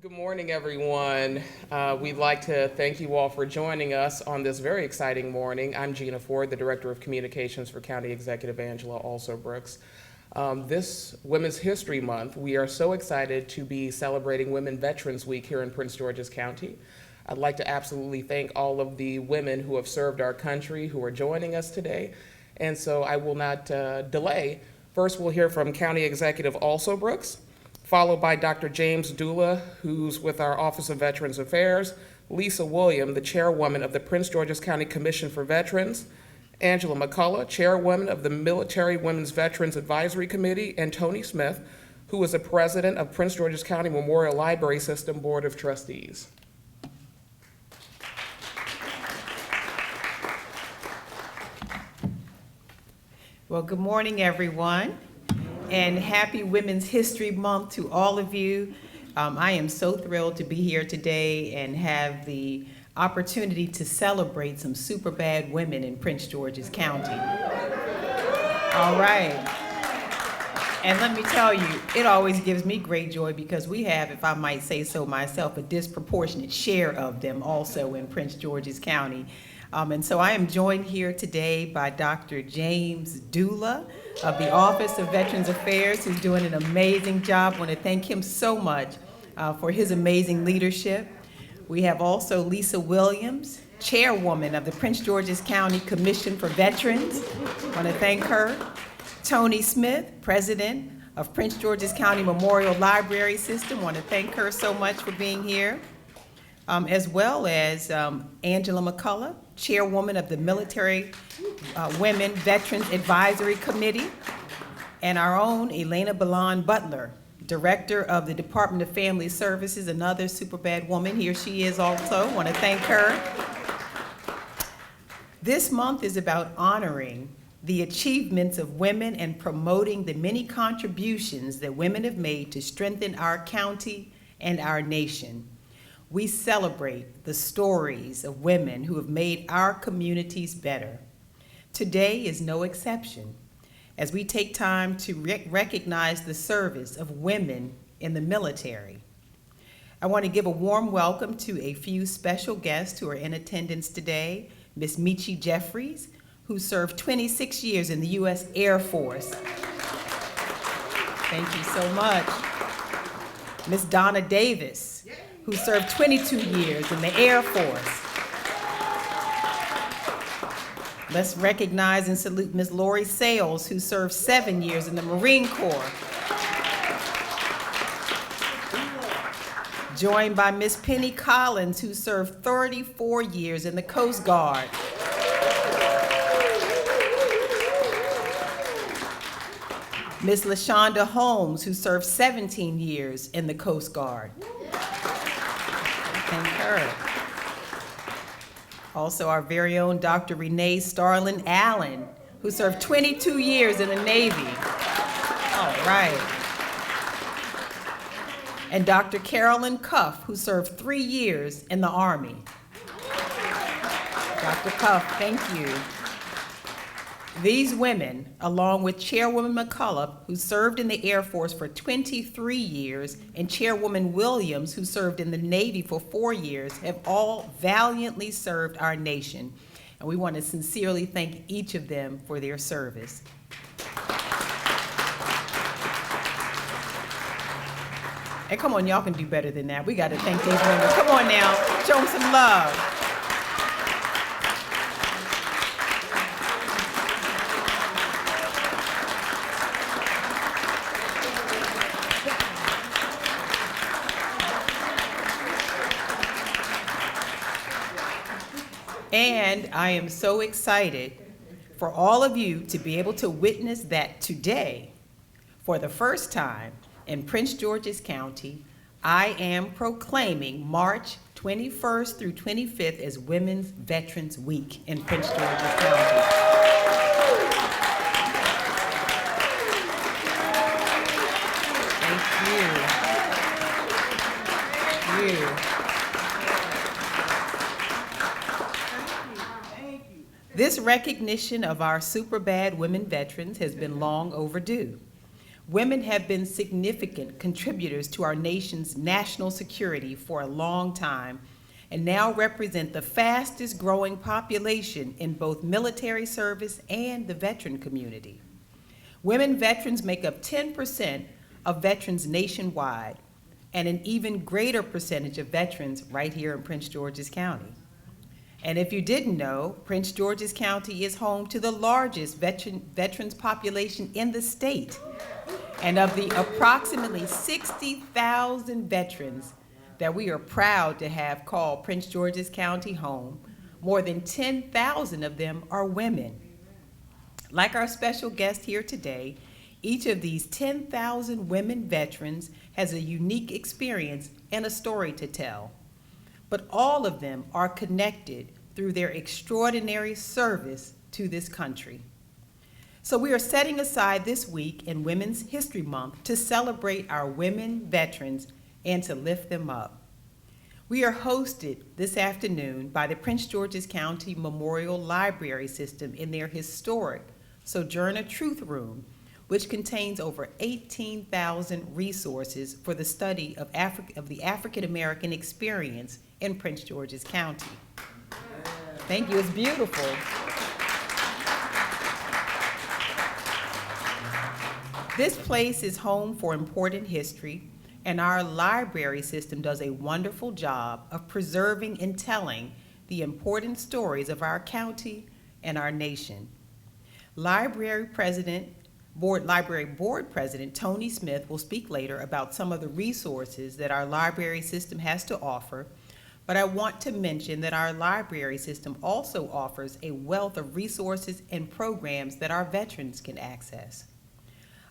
Good morning, everyone. We'd like to thank you all for joining us on this very exciting morning. I'm Gina Ford, the Director of Communications for County Executive Angela Alsobrooks. This Women's History Month, we are so excited to be celebrating Women Veterans Week here in Prince George's County. I'd like to absolutely thank all of the women who have served our country who are joining us today. And so I will not delay. First, we'll hear from County Executive Alsobrooks, followed by Dr. James Dula, who's with our Office of Veterans Affairs, Lisa William, the chairwoman of the Prince George's County Commission for Veterans, Angela McCullough, chairwoman of the Military Women's Veterans Advisory Committee, and Tony Smith, who is the president of Prince George's County Memorial Library System Board of Trustees. Well, good morning, everyone, and happy Women's History Month to all of you. I am so thrilled to be here today and have the opportunity to celebrate some super bad women in Prince George's County. All right. And let me tell you, it always gives me great joy because we have, if I might say so myself, a disproportionate share of them also in Prince George's County. And so I am joined here today by Dr. James Dula of the Office of Veterans Affairs, who's doing an amazing job. I want to thank him so much for his amazing leadership. We have also Lisa Williams, chairwoman of the Prince George's County Commission for Veterans. I want to thank her. Tony Smith, president of Prince George's County Memorial Library System. I want to thank her so much for being here. As well as Angela McCullough, chairwoman of the Military Women Veterans Advisory Committee, and our own Elena Ballon Butler, director of the Department of Family Services, another super bad woman. Here she is also. I want to thank her. This month is about honoring the achievements of women and promoting the many contributions that women have made to strengthen our county and our nation. We celebrate the stories of women who have made our communities better. Today is no exception, as we take time to recognize the service of women in the military. I want to give a warm welcome to a few special guests who are in attendance today. Ms. Michi Jeffries, who served 26 years in the U.S. Air Force. Thank you so much. Ms. Donna Davis, who served 22 years in the Air Force. Let's recognize and salute Ms. Lori Sales, who served 7 years in the Marine Corps. Joined by Ms. Penny Collins, who served 34 years in the Coast Guard. Ms. LaShonda Holmes, who served 17 years in the Coast Guard. Thank her. Also, our very own Dr. Renee Starlin Allen, who served 22 years in the Navy. All right. And Dr. Carolyn Cuff, who served 3 years in the Army. Dr. Cuff, thank you. These women, along with Chairwoman McCullough, who served in the Air Force for 23 years, and Chairwoman Williams, who served in the Navy for 4 years, have all valiantly served our nation. And we want to sincerely thank each of them for their service. And come on, y'all can do better than that. We got to thank these women. Come on now, show them some love. And I am so excited for all of you to be able to witness that today, for the first time in Prince George's County, I am proclaiming March 21st through 25th as Women's Veterans Week in Prince George's County. Thank you. This recognition of our super bad women veterans has been long overdue. Women have been significant contributors to our nation's national security for a long time and now represent the fastest growing population in both military service and the veteran community. Women veterans make up 10% of veterans nationwide and an even greater percentage of veterans right here in Prince George's County. And if you didn't know, Prince George's County is home to the largest veterans population in the state. And of the approximately 60,000 veterans that we are proud to have call Prince George's County home, more than 10,000 of them are women. Like our special guest here today, each of these 10,000 women veterans has a unique experience and a story to tell. But all of them are connected through their extraordinary service to this country. So we are setting aside this week in Women's History Month to celebrate our women veterans and to lift them up. We are hosted this afternoon by the Prince George's County Memorial Library System in their historic Sojourner Truth Room, which contains over 18,000 resources for the study of the African American experience in Prince George's County. Thank you, it's beautiful. This place is home for important history, and our library system does a wonderful job of preserving and telling the important stories of our county and our nation. Library Board President Tony Smith will speak later about some of the resources that our library system has to offer, but I want to mention that our library system also offers a wealth of resources and programs that our veterans can access.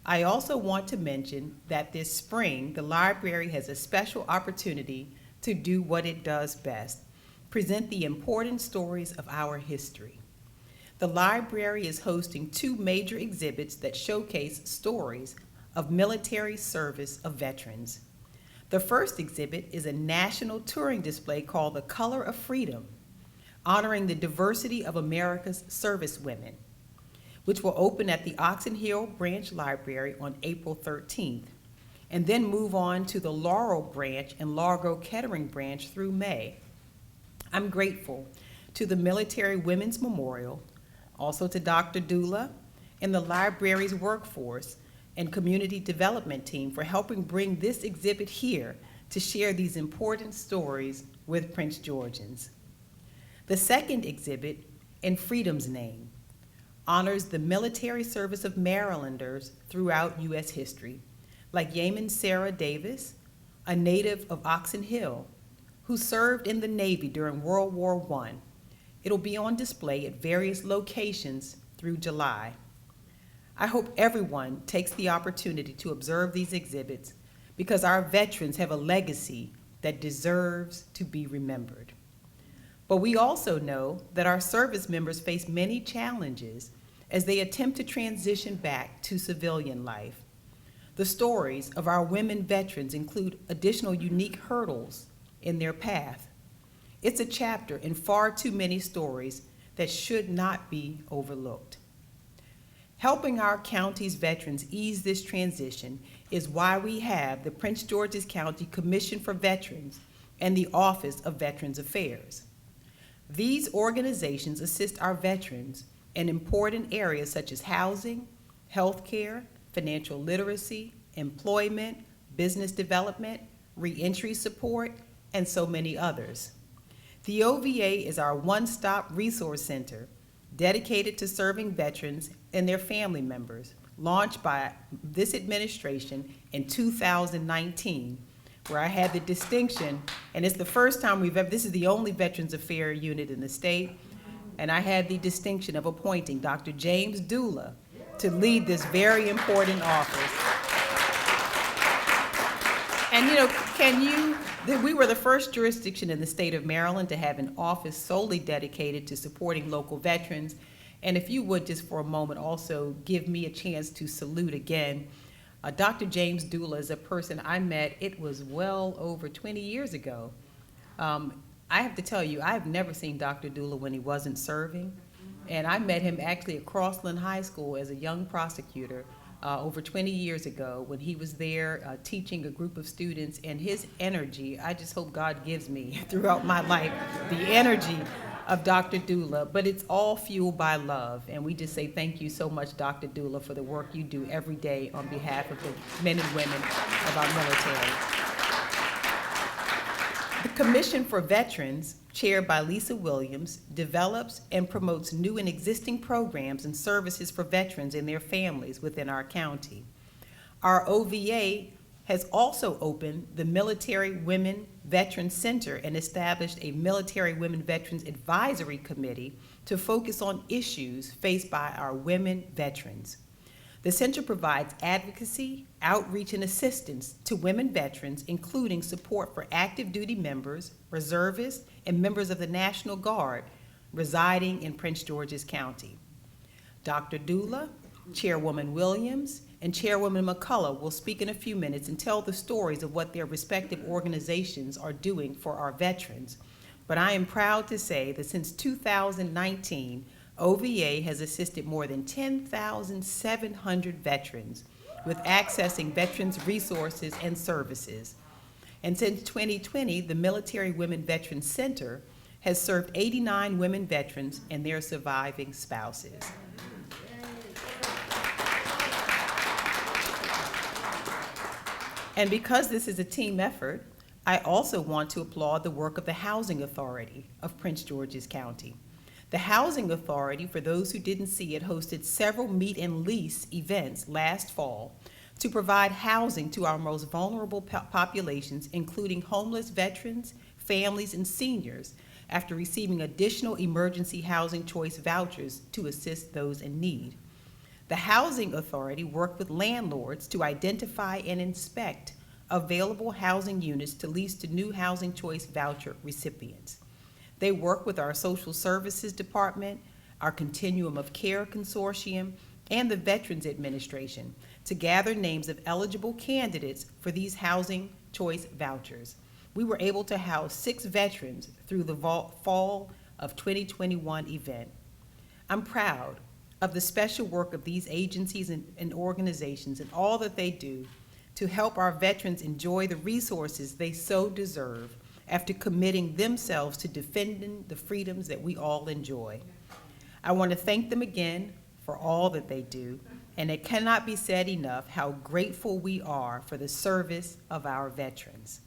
I also want to mention that this spring, the library has a special opportunity to do what it does best, present the important stories of our history. The library is hosting 2 major exhibits that showcase stories of military service of veterans. The first exhibit is a national touring display called The Color of Freedom, honoring the diversity of America's servicewomen, which will open at the Oxon Hill Branch Library on April 13th, and then move on to the Laurel Branch and Largo Kettering Branch through May. I'm grateful to the Military Women's Memorial, also to Dr. Dula, and the library's workforce and community development team for helping bring this exhibit here to share these important stories with Prince Georgians. The second exhibit, In Freedom's Name, honors the military service of Marylanders throughout U.S. history, like Yeaman Sarah Davis, a native of Oxon Hill, who served in the Navy during World War I. It'll be on display at various locations through July. I hope everyone takes the opportunity to observe these exhibits because our veterans have a legacy that deserves to be remembered. But we also know that our service members face many challenges as they attempt to transition back to civilian life. The stories of our women veterans include additional unique hurdles in their path. It's a chapter in far too many stories that should not be overlooked. Helping our county's veterans ease this transition is why we have the Prince George's County Commission for Veterans and the Office of Veterans Affairs. These organizations assist our veterans in important areas such as housing, healthcare, financial literacy, employment, business development, reentry support, and so many others. The OVA is our one-stop resource center dedicated to serving veterans and their family members, launched by this administration in 2019, where I had the distinction, and it's the first time this is the only Veterans Affairs unit in the state, and I had the distinction of appointing Dr. James Dula to lead this very important office. And we were the first jurisdiction in the state of Maryland to have an office solely dedicated to supporting local veterans. And if you would just for a moment also give me a chance to salute again. Dr. James Dula is a person I met, it was well over 20 years ago. I have to tell you, I've never seen Dr. Dula when he wasn't serving. And I met him actually at Crossland High School as a young prosecutor over 20 years ago when he was there teaching a group of students, and his energy, I just hope God gives me throughout my life the energy of Dr. Dula, but it's all fueled by love. And we just say thank you so much, Dr. Dula, for the work you do every day on behalf of the men and women of our military. The Commission for Veterans, chaired by Lisa Williams, develops and promotes new and existing programs and services for veterans and their families within our county. Our OVA has also opened the Military Women Veterans Center and established a Military Women Veterans Advisory Committee to focus on issues faced by our women veterans. The center provides advocacy, outreach, and assistance to women veterans, including support for active duty members, reservists, and members of the National Guard residing in Prince George's County. Dr. Dula, Chairwoman Williams, and Chairwoman McCullough will speak in a few minutes and tell the stories of what their respective organizations are doing for our veterans. But I am proud to say that since 2019, OVA has assisted more than 10,700 veterans with accessing veterans resources and services. And since 2020, the Military Women Veterans Center has served 89 women veterans and their surviving spouses. And because this is a team effort, I also want to applaud the work of the Housing Authority of Prince George's County. The Housing Authority, for those who didn't see it, hosted several meet and lease events last fall to provide housing to our most vulnerable populations, including homeless veterans, families, and seniors, after receiving additional emergency housing choice vouchers to assist those in need. The Housing Authority worked with landlords to identify and inspect available housing units to lease to new housing choice voucher recipients. They work with our Social Services Department, our Continuum of Care Consortium, and the Veterans Administration to gather names of eligible candidates for these housing choice vouchers. We were able to house 6 veterans through the fall of 2021 event. I'm proud of the special work of these agencies and organizations and all that they do to help our veterans enjoy the resources they so deserve after committing themselves to defending the freedoms that we all enjoy. I want to thank them again for all that they do, and it cannot be said enough how grateful we are for the service of our veterans.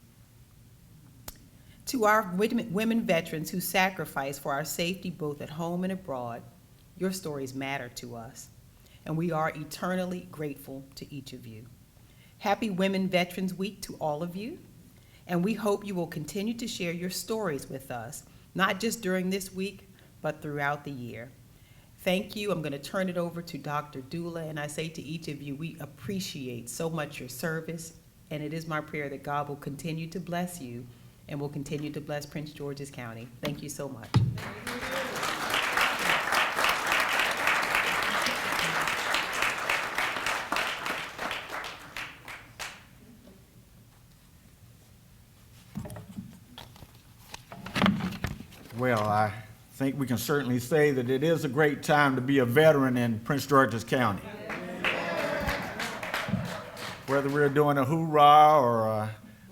To our women veterans who sacrifice for our safety both at home and abroad, your stories matter to us, and we are eternally grateful to each of you. Happy Women Veterans Week to all of you. And we hope you will continue to share your stories with us, not just during this week, but throughout the year. Thank you. I'm going to turn it over to Dr. Dula, and I say to each of you, we appreciate so much your service, and it is my prayer that God will continue to bless you and will continue to bless Prince George's County. Thank you so much. Well, I think we can certainly say that it is a great time to be a veteran in Prince George's County. Whether we're doing a hoorah or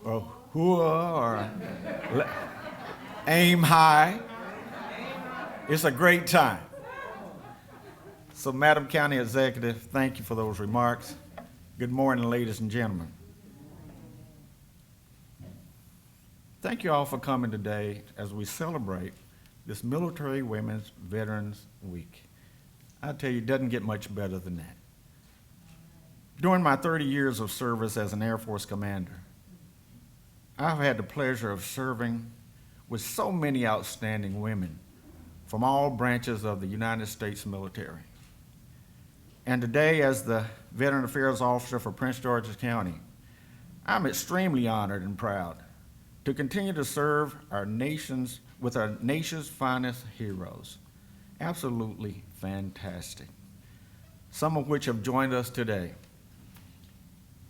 a hooah or a aim high, it's a great time. So, Madam County Executive, thank you for those remarks. Good morning, ladies and gentlemen. Thank you all for coming today as we celebrate this Military Women's Veterans Week. I tell you, it doesn't get much better than that. During my 30 years of service as an Air Force commander, I've had the pleasure of serving with so many outstanding women from all branches of the United States military. And today, as the Veteran Affairs Officer for Prince George's County, I'm extremely honored and proud to continue to serve with our nation's finest heroes. Absolutely fantastic. Some of which have joined us today.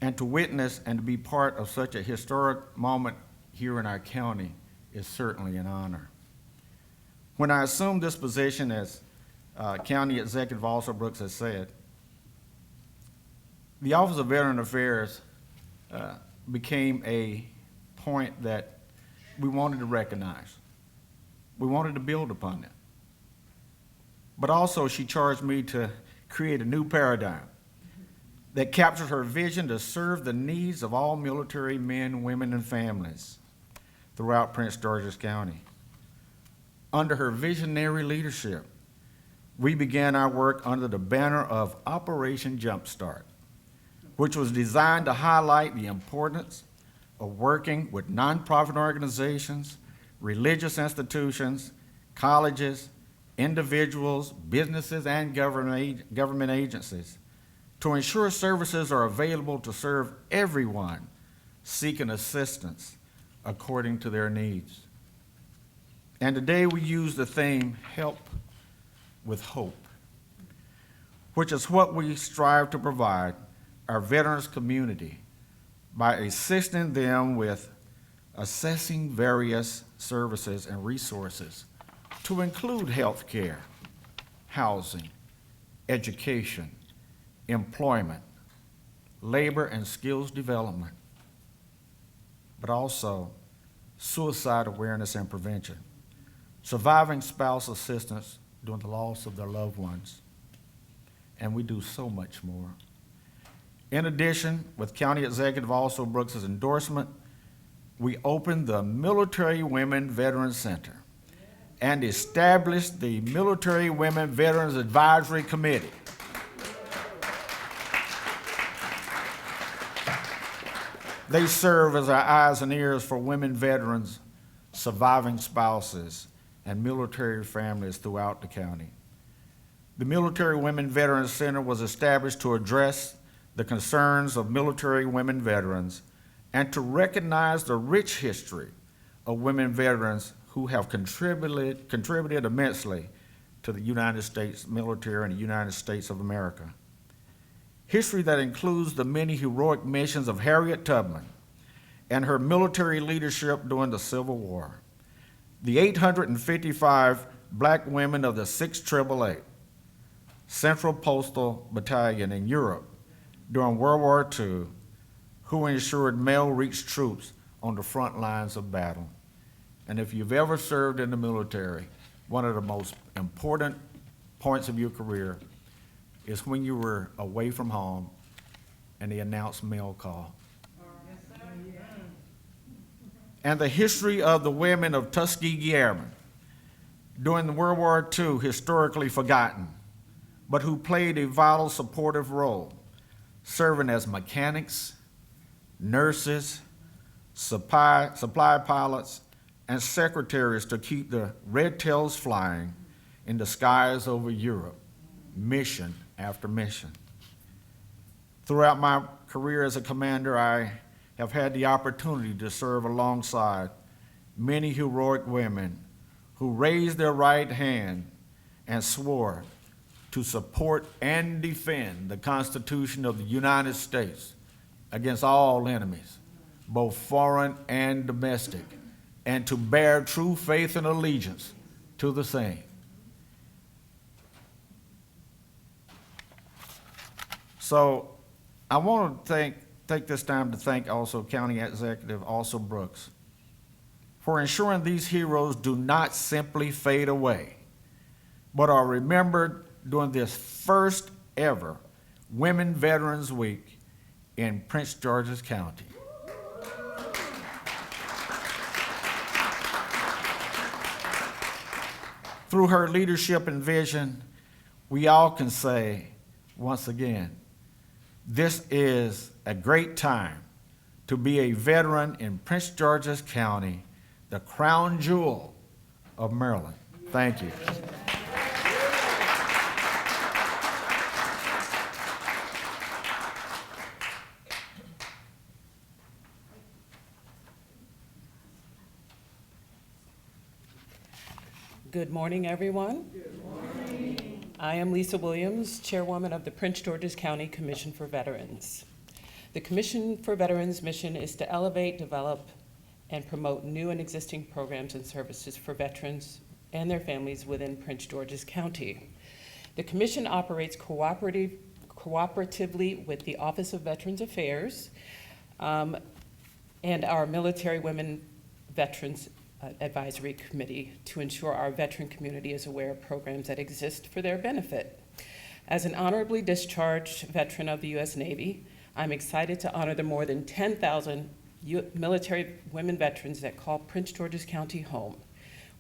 And to witness and to be part of such a historic moment here in our county is certainly an honor. When I assumed this position, as County Executive Officer Brooks has said, the Office of Veteran Affairs became a point that we wanted to recognize. We wanted to build upon it. But also, she charged me to create a new paradigm that captures her vision to serve the needs of all military men, women, and families throughout Prince George's County. Under her visionary leadership, we began our work under the banner of Operation Jumpstart, which was designed to highlight the importance of working with nonprofit organizations, religious institutions, colleges, individuals, businesses, and government agencies to ensure services are available to serve everyone seeking assistance according to their needs. And today we use the theme, Help with Hope, which is what we strive to provide our veterans community by assisting them with assessing various services and resources to include health care, housing, education, employment, labor and skills development, but also suicide awareness and prevention, surviving spouse assistance during the loss of their loved ones, and we do so much more. In addition, with County Executive Also Brooks' endorsement, we opened the Military Women Veterans Center and established the Military Women Veterans Advisory Committee. They serve as our eyes and ears for women veterans, surviving spouses, and military families throughout the county. The Military Women Veterans Center was established to address the concerns of military women veterans and to recognize the rich history of women veterans who have contributed immensely to the United States military and the United States of America. History that includes the many heroic missions of Harriet Tubman and her military leadership during the Civil War, the 855 black women of the 688 Central Postal Battalion in Europe during World War II, who ensured mail-reached troops on the front lines of battle. And if you've ever served in the military, one of the most important points of your career is when you were away from home and they announced mail call. And the history of the women of Tuskegee Airmen during World War II, historically forgotten, but who played a vital supportive role, serving as mechanics, nurses, supply pilots, and secretaries to keep the red tails flying in the skies over Europe, mission after mission. Throughout my career as a commander, I have had the opportunity to serve alongside many heroic women who raised their right hand and swore to support and defend the Constitution of the United States against all enemies, both foreign and domestic, and to bear true faith and allegiance to the same. So I want to take this time to thank also County Executive Also Brooks for ensuring these heroes do not simply fade away, but are remembered during this first ever Women Veterans Week in Prince George's County. Through her leadership and vision, we all can say, once again, this is a great time to be a veteran in Prince George's County, the crown jewel of Maryland. Thank you. Good morning, everyone. Good morning. I am Lisa Williams, Chairwoman of the Prince George's County Commission for Veterans. The Commission for Veterans' mission is to elevate, develop, and promote new and existing programs and services for veterans and their families within Prince George's County. The Commission operates cooperatively with the Office of Veterans Affairs and our Military Women Veterans Advisory Committee to ensure our veteran community is aware of programs that exist for their benefit. As an honorably discharged veteran of the U.S. Navy, I'm excited to honor the more than 10,000 military women veterans that call Prince George's County home.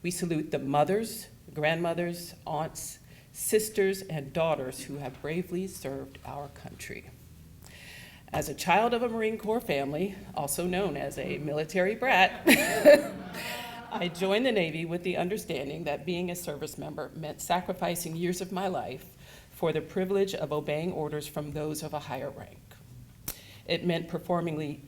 We salute the mothers, grandmothers, aunts, sisters, and daughters who have bravely served our country. As a child of a Marine Corps family, also known as a military brat, I joined the Navy with the understanding that being a service member meant sacrificing years of my life for the privilege of obeying orders from those of a higher rank. It meant performing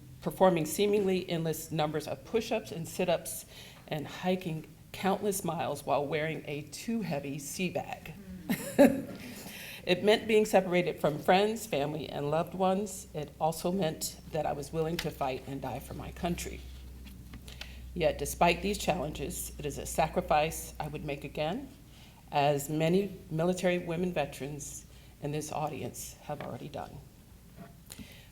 seemingly endless numbers of push-ups and sit-ups and hiking countless miles while wearing a too heavy sea bag. It meant being separated from friends, family, and loved ones. It also meant that I was willing to fight and die for my country. Yet, despite these challenges, it is a sacrifice I would make again, as many military women veterans in this audience have already done.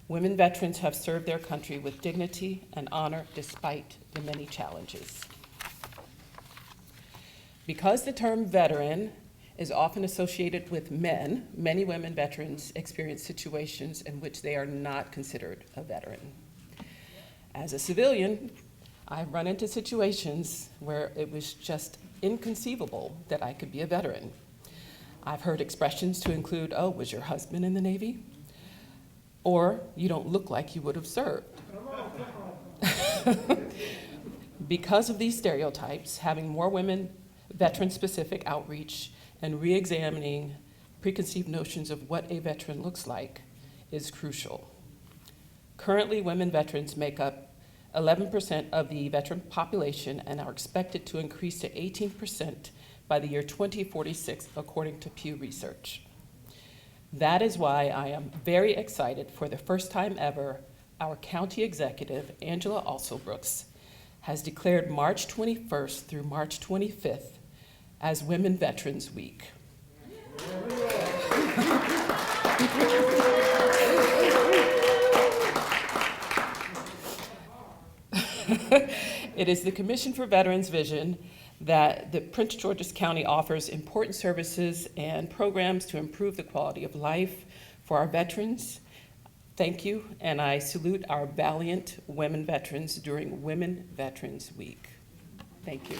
Women veterans have served their country with dignity and honor despite the many challenges. Because the term veteran is often associated with men, many women veterans experience situations in which they are not considered a veteran. As a civilian, I've run into situations where it was just inconceivable that I could be a veteran. I've heard expressions to include, "Oh, was your husband in the Navy?" Or, "You don't look like you would have served." Because of these stereotypes, having more women veteran-specific outreach and re-examining preconceived notions of what a veteran looks like is crucial. Currently, women veterans make up 11% of the veteran population and are expected to increase to 18% by the year 2046, according to Pew Research. That is why I am very excited for the first time ever, our county executive, Angela Alsobrooks, has declared March 21st through March 25th as Women Veterans Week. It is the Commission for Veterans' vision that the Prince George's County offers important services and programs to improve the quality of life for our veterans. Thank you, and I salute our valiant women veterans during Women Veterans Week. Thank you.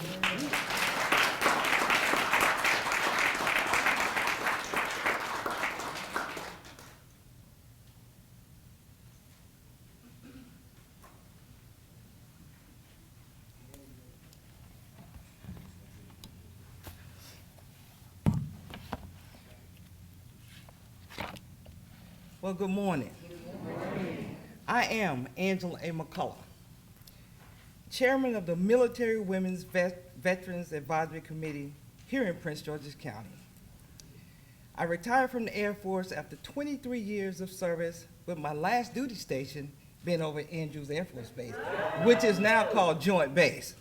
Well, good morning. I am Angela A. McCullough, Chairman of the Military Women's Veterans Advisory Committee here in Prince George's County. I retired from the Air Force after 23 years of service, with my last duty station being over at Andrews Air Force Base, which is now called Joint Base.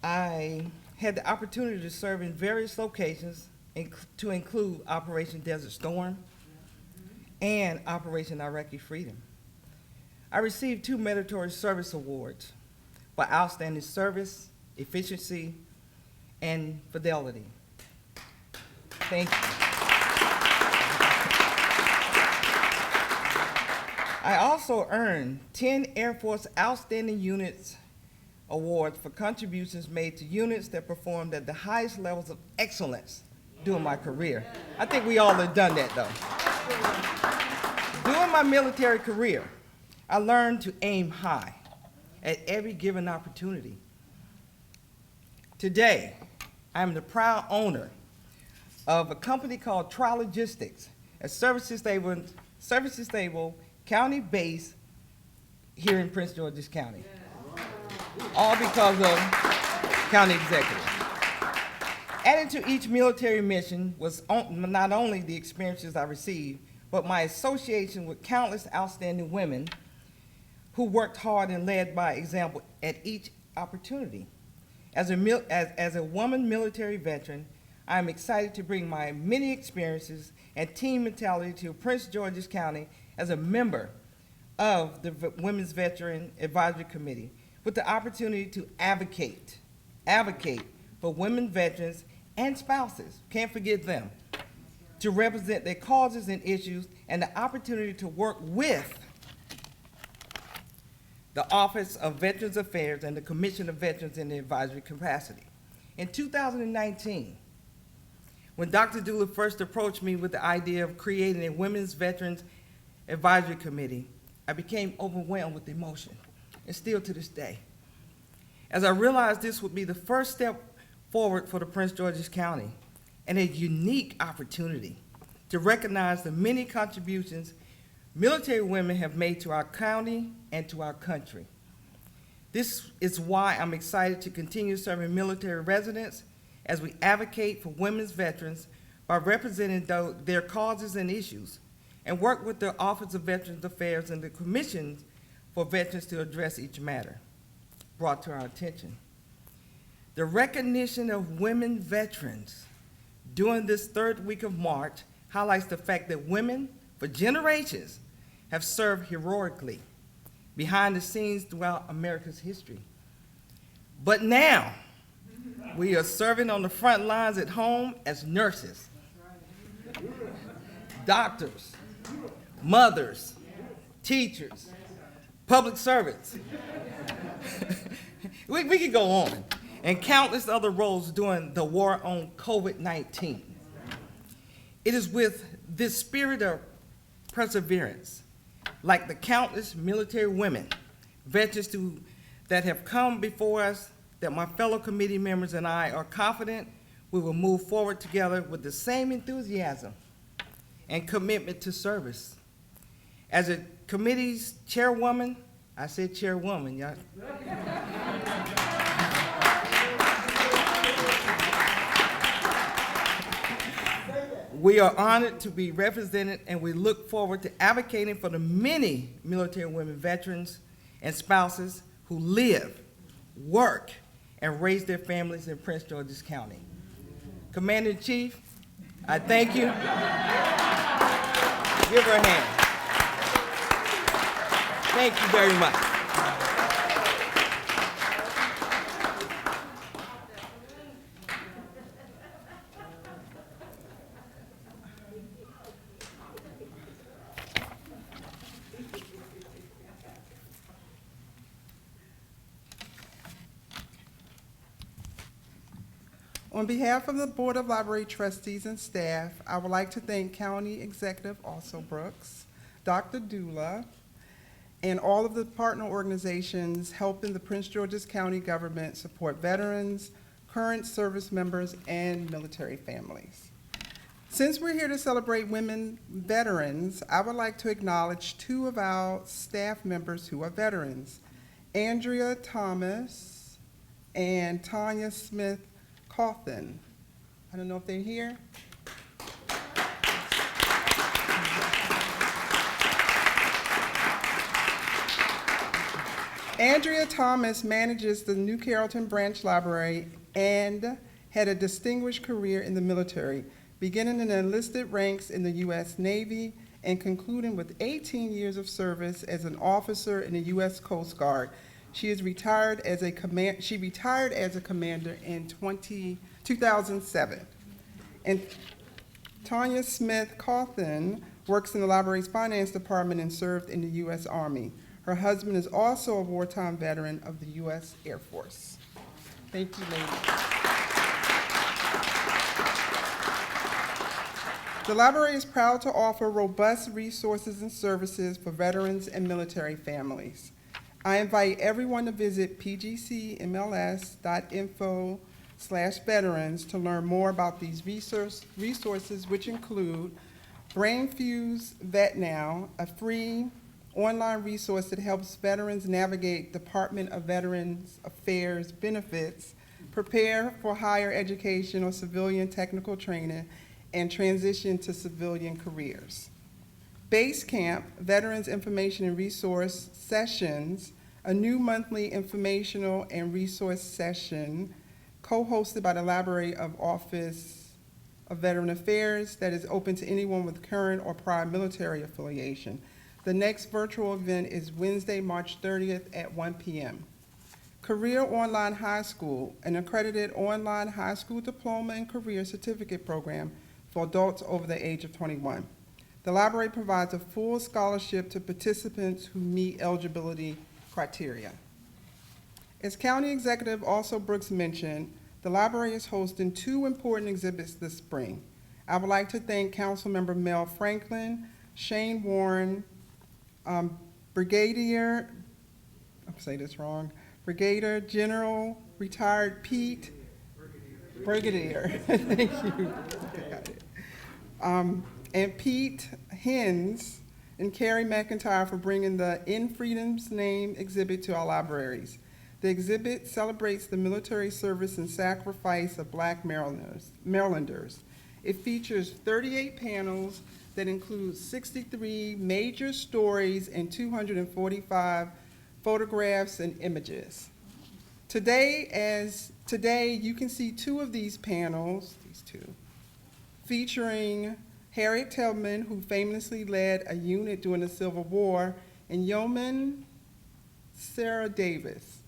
I had the opportunity to serve in various locations, to include Operation Desert Storm and Operation Iraqi Freedom. I received 2 Meritorious Service Awards for outstanding service, efficiency, and fidelity. Thank you. I also earned 10 Air Force Outstanding Units Awards for contributions made to units that performed at the highest levels of excellence during my career. I think we all have done that, though. During my military career, I learned to aim high at every given opportunity. Today, I am the proud owner of a company called Trilogistics, a services stable county base here in Prince George's County. All because of county executive. Adding to each military mission was not only the experiences I received, but my association with countless outstanding women who worked hard and led by example at each opportunity. As a woman military veteran, I am excited to bring my many experiences and team mentality to Prince George's County as a member of the Women's Veteran Advisory Committee with the opportunity to advocate for women veterans and spouses, can't forget them, to represent their causes and issues, and the opportunity to work with the Office of Veterans Affairs and the Commission of Veterans in the advisory capacity. In 2019, when Dr. Dula first approached me with the idea of creating a Women's Veterans Advisory Committee, I became overwhelmed with emotion, and still to this day, as I realized this would be the first step forward for the Prince George's County and a unique opportunity to recognize the many contributions military women have made to our county and to our country. This is why I'm excited to continue serving military residents as we advocate for women's veterans by representing their causes and issues, and work with the Office of Veterans Affairs and the Commission for Veterans to address each matter brought to our attention. The recognition of women veterans during this third week of March highlights the fact that women, for generations, have served heroically behind the scenes throughout America's history. But now, we are serving on the front lines at home as nurses, doctors, mothers, teachers, public servants. We could go on, and countless other roles during the war on COVID-19. It is with this spirit of perseverance, like the countless military women, veterans that have come before us, that my fellow committee members and I are confident we will move forward together with the same enthusiasm and commitment to service. As a committee's chairwoman, I said chairwoman, y'all. We are honored to be represented, and we look forward to advocating for the many military women veterans and spouses who live, work, and raise their families in Prince George's County. Commander-in-Chief, I thank you. Give her a hand. Thank you very much. On behalf of the Board of Library Trustees and staff, I would like to thank County Executive Also Brooks, Dr. Dula, and all of the partner organizations helping the Prince George's County government support veterans, current service members, and military families. Since we're here to celebrate women veterans, I would like to acknowledge two of our staff members who are veterans, Andrea Thomas and Tanya Smith Cawthon. I don't know if they're here. Andrea Thomas manages the New Carrollton Branch Library and had a distinguished career in the military, beginning in the enlisted ranks in the U.S. Navy and concluding with 18 years of service as an officer in the U.S. Coast Guard. She retired as a commander in 2007. And Tanya Smith Cawthon works in the library's finance department and served in the U.S. Army. Her husband is also a wartime veteran of the U.S. Air Force. Thank you, ladies. The library is proud to offer robust resources and services for veterans and military families. I invite everyone to visit pgcmls.info/veterans to learn more about these resources, which include BrainFuse VetNow, a free online resource that helps veterans navigate Department of Veterans Affairs benefits, prepare for higher education or civilian technical training, and transition to civilian careers. Basecamp, Veterans Information and Resource Sessions, a new monthly informational and resource session co-hosted by the Library of Office of Veteran Affairs that is open to anyone with current or prior military affiliation. The next virtual event is Wednesday, March 30th at 1 p.m. Career Online High School, an accredited online high school diploma and career certificate program for adults over the age of 21. The library provides a full scholarship to participants who meet eligibility criteria. As County Executive Also Brooks mentioned, the library is hosting 2 important exhibits this spring. I would like to thank Councilmember Mel Franklin, Shane Warren, Brigadier, I'm saying this wrong, Brigadier General Retired Pete, Brigadier, thank you. Okay, got it. And Pete Hens and Carrie McIntyre for bringing the In Freedom's Name exhibit to our libraries. The exhibit celebrates the military service and sacrifice of Black Marylanders. It features 38 panels that include 63 major stories and 245 photographs and images. Today, you can see 2 of these panels, these 2, featuring Harriet Tubman, who famously led a unit during the Civil War, and Yeoman Sarah Davis,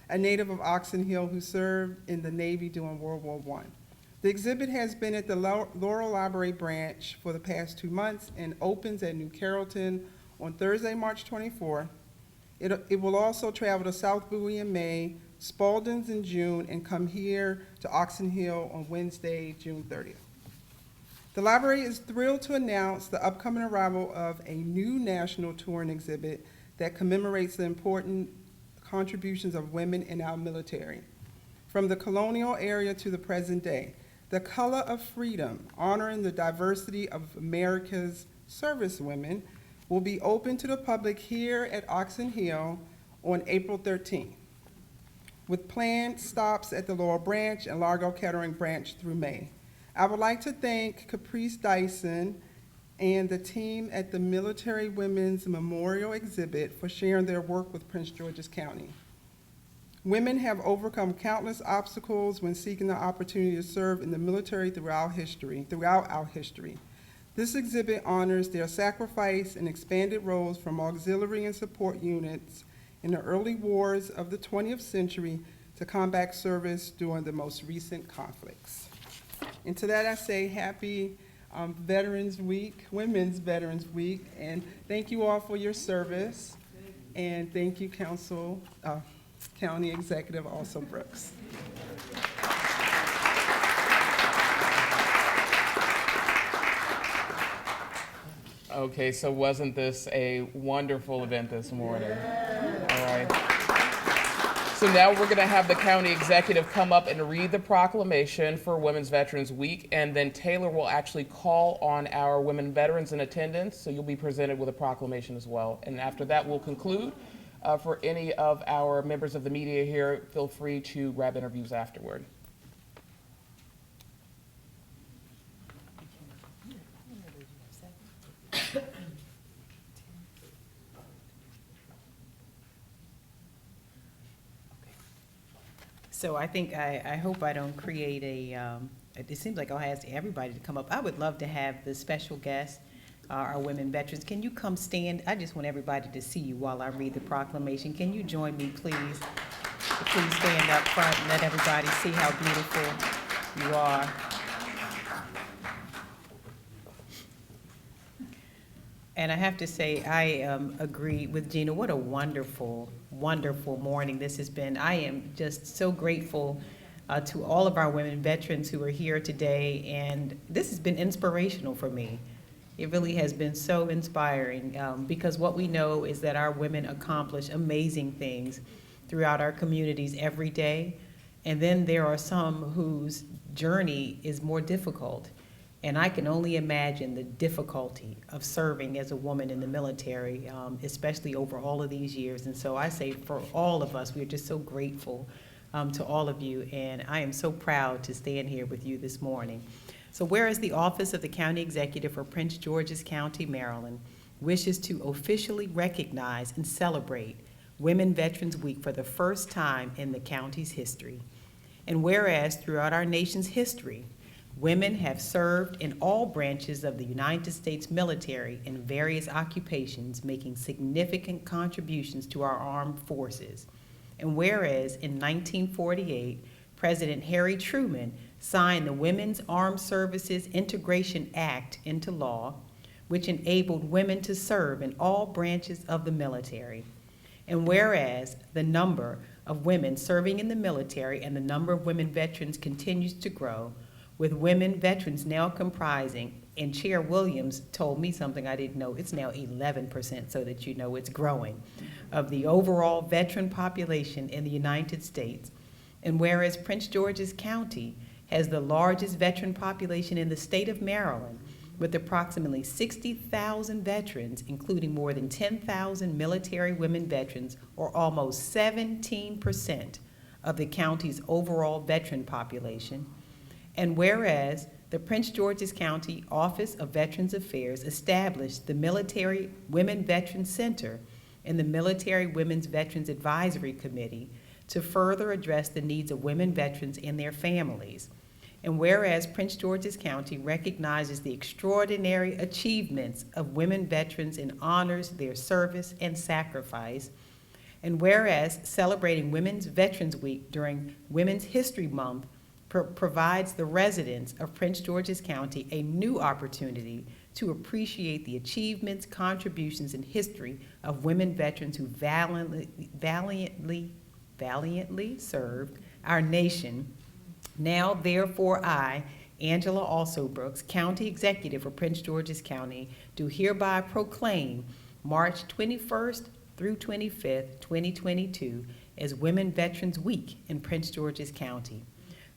a native of Oxon Hill who served in the Navy during World War I. The exhibit has been at the Laurel Library branch for the past 2 months and opens at New Carrollton on Thursday, March 24th. It will also travel to South Bowie in May, Spalding's in June, and come here to Oxon Hill on Wednesday, June 30th. The library is thrilled to announce the upcoming arrival of a new national touring exhibit that commemorates the important contributions of women in our military. From the colonial era to the present day, The Color of Freedom, honoring the diversity of America's servicewomen, will be open to the public here at Oxon Hill on April 13th, with planned stops at the Laurel Branch and Largo Kettering Branch through May. I would like to thank Caprice Dyson and the team at the Military Women's Memorial Exhibit for sharing their work with Prince George's County. Women have overcome countless obstacles when seeking the opportunity to serve in the military throughout our history. This exhibit honors their sacrifice and expanded roles from auxiliary and support units in the early wars of the 20th century to combat service during the most recent conflicts. And to that I say happy Veterans Week, Women's Veterans Week, and thank you all for your service, and thank you, County Executive Also Brooks. Okay, so wasn't this a wonderful event this morning? All right. So now we're going to have the county executive come up and read the proclamation for Women's Veterans Week, and then Taylor will actually call on our women veterans in attendance, so you'll be presented with a proclamation as well. And after that, we'll conclude. For any of our members of the media here, feel free to grab interviews afterward. So I think, I hope I don't create it seems like I'll ask everybody to come up. I would love to have the special guest, our women veterans. Can you come stand? I just want everybody to see you while I read the proclamation. Can you join me, please? Please stand up front and let everybody see how beautiful you are. And I have to say, I agree with Gina. What a wonderful, wonderful morning this has been. I am just so grateful to all of our women veterans who are here today, and this has been inspirational for me. It really has been so inspiring because what we know is that our women accomplish amazing things throughout our communities every day, and then there are some whose journey is more difficult. And I can only imagine the difficulty of serving as a woman in the military, especially over all of these years. And so I say for all of us, we're just so grateful to all of you. And I am so proud to stand here with you this morning. So whereas the Office of the County Executive for Prince George's County, Maryland, wishes to officially recognize and celebrate Women Veterans Week for the first time in the county's history. And whereas throughout our nation's history, Women have served in all branches of the United States military in various occupations, making significant contributions to our armed forces. And whereas in 1948, President Harry Truman signed the Women's Armed Services Integration Act into law, which enabled women to serve in all branches of the military. And whereas the number of women serving in the military and the number of women veterans continues to grow, with women veterans now comprising, and Chair Williams told me something I didn't know, it's now 11%, so that you know it's growing, of the overall veteran population in the United States. And whereas Prince George's County has the largest veteran population in the state of Maryland, with approximately 60,000 veterans, including more than 10,000 military women veterans, or almost 17% of the county's overall veteran population. And whereas the Prince George's County Office of Veterans Affairs established the Military Women Veterans Center and the Military Women's Veterans Advisory Committee to further address the needs of women veterans and their families. And whereas Prince George's County recognizes the extraordinary achievements of women veterans and honors their service and sacrifice, and whereas celebrating Women's Veterans Week during Women's History Month provides the residents of Prince George's County a new opportunity to appreciate the achievements, contributions, and history of women veterans who valiantly served our nation. Now, therefore, I, Angela Also Brooks, County Executive for Prince George's County, do hereby proclaim March 21st through 25th, 2022 as Women Veterans Week in Prince George's County.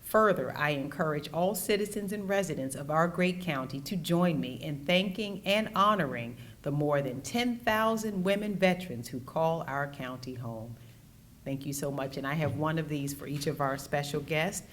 Further, I encourage all citizens and residents of our great county to join me in thanking and honoring the more than 10,000 women veterans who call our county home. Thank you so much, and I have one of these for each of our special guests.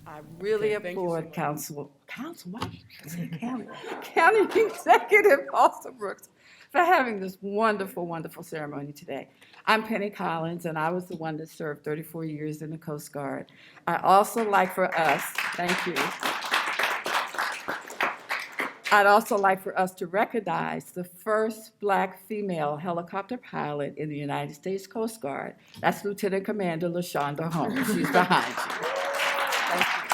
I really Okay, thank you so applaud much. County Executive Foster Brooks for having this wonderful, wonderful ceremony today. I'm Penny Collins, and I was the one that served 34 years in the Coast Guard. I also like for us, thank you. I'd also like for us to recognize the first Black female helicopter pilot in the United States Coast Guard. That's Lieutenant Commander LaShonda Holmes. She's behind you. Thank you.